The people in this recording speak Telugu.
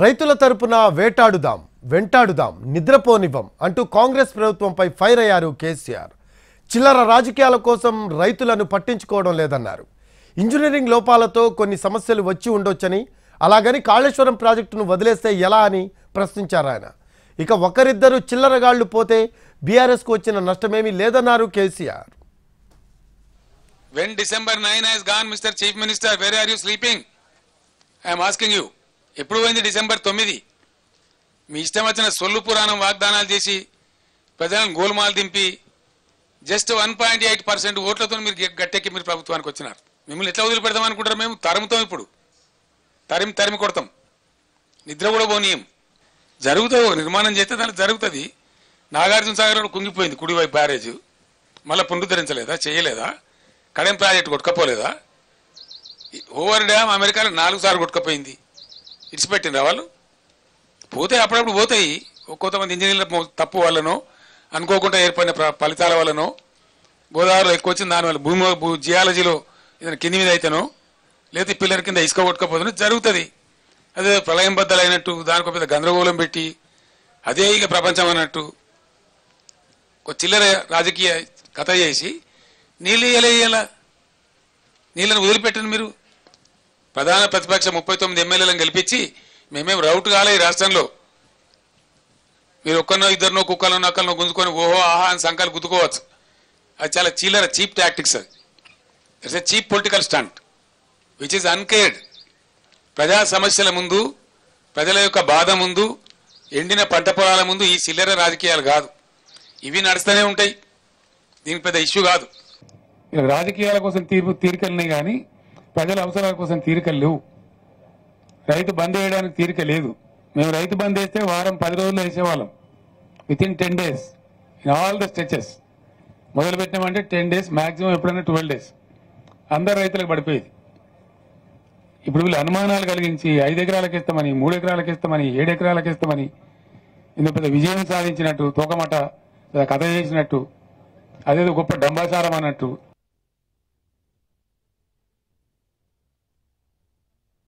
రైతుల తరపున వేటాడుదాం వెంటాడుదాం నిద్రపోనివ్వం అంటూ కాంగ్రెస్ ప్రభుత్వంపై ఫైర్ అయ్యారు కేసీఆర్. చిల్లర రాజకీయాల కోసం రైతులను పట్టించుకోవడం లేదన్నారు. ఇంజనీరింగ్ లోపాలతో కొన్ని సమస్యలు వచ్చి ఉండొచ్చని, అలాగని కాళేశ్వరం ప్రాజెక్టును వదిలేస్తే ఎలా అని ప్రశ్నించారు ఆయన. ఇక ఒకరిద్దరు చిల్లరగాళ్లు పోతే బీఆర్ఎస్కు వచ్చిన నష్టమేమీ లేదన్నారు KCR. When December 9 has gone, Mr. Chief Minister, where are you sleeping? I am asking you. ఎప్పుడు పోయింది డిసెంబర్ 9? మీ ఇష్టం వచ్చిన సొల్లు పురాణం వాగ్దానాలు చేసి ప్రజలను గోల్మాల్ దింపి జస్ట్ 1.8% ఓట్లతో మీరు గట్టెక్కి మీరు ప్రభుత్వానికి వచ్చినారు. మిమ్మల్ని ఎట్లా వదిలిపెడదాం అనుకుంటారు? మేము తరుముతాం, ఇప్పుడు తరిమి కొడతాం, నిద్ర కూడా పోనీయం. జరుగుతుంది, నిర్మాణం చేస్తే దానికి జరుగుతుంది. నాగార్జున సాగర్ కుంగిపోయింది, కుడివైపు బ్యారేజ్, మళ్ళీ పునరుద్ధరించలేదా, చేయలేదా? కడెం ప్రాజెక్ట్ కొట్టుకపోలేదా? ఓవర్ డ్యామ్ అమెరికాలో 4 సార్లు కొట్టుకపోయింది, ఇడిచిపెట్టిండ్రా వాళ్ళు? పోతే అప్పుడప్పుడు పోతాయి. కొంతమంది ఇంజనీర్ల తప్పు వల్లనో, అనుకోకుండా ఏర్పడిన ఫలితాల వల్లనో, గోదావరిలో ఎక్కువ వచ్చింది దానివల్ల, జియాలజీలో ఏదైనా కింది మీద అయితేనో, లేకపోతే పిల్లల కింద ఇసుక కొట్టుకపోతుందో జరుగుతుంది. అదే ప్రళయం బద్దలైనట్టు దానికి పెద్ద గందరగోళం పెట్టి అదే ఇక ప్రపంచం అన్నట్టు ఒక చిల్లర రాజకీయ కథ చేసి నీళ్ళు ఇయ్యాల నీళ్ళని వదిలిపెట్టండి. మీరు ప్రధాన ప్రతిపక్ష 39 ఎమ్మెల్యేలను గెలిపించి మేమేం రౌట్ కాలే ఈ రాష్ట్రంలో. మీరు ఒక్కరినో ఇద్దరినో కుక్కలో నక్కలను గుంజుకొని ఓహో ఆహా అని సంఘాలు గుద్దుకోవచ్చు. అది చాలా చిల్లర, చీప్ టాక్టిక్స్. అది it's a cheap political stunt which is uncared. ప్రజా సమస్యల ముందు, ప్రజల యొక్క బాధ ముందు, ఎండిన పంట పొలాల ముందు ఈ చిల్లర రాజకీయాలు కాదు. ఇవి నడుస్తూనే ఉంటాయి, దీనికి పెద్ద ఇష్యూ కాదు. రాజకీయాల కోసం తీరికలున్నాయి కానీ ప్రజల అవసరాల కోసం తీరికలు లేవు. రైతు బంద్ వేయడానికి తీరిక లేదు. మేము రైతు బంద్ వేస్తే వారం 10 రోజుల్లో వేసేవాళ్ళం. Within 10 days in all the stretches. మొదలు పెట్టినామంటే 10 days, మ్యాక్సిమం ఎప్పుడైనా 12 days అందరు రైతులకు పడిపోయేది. ఇప్పుడు వీళ్ళు అనుమానాలు కలిగించి 5 ఎకరాలకు ఇస్తామని, 3 ఎకరాలకు ఇస్తామని, 7 ఎకరాలకు ఇస్తామని ఇందులో పెద్ద విజయం సాధించినట్టు, తోకమట కథ చేసినట్టు, అదేదో గొప్ప డంబాచారం అన్నట్టు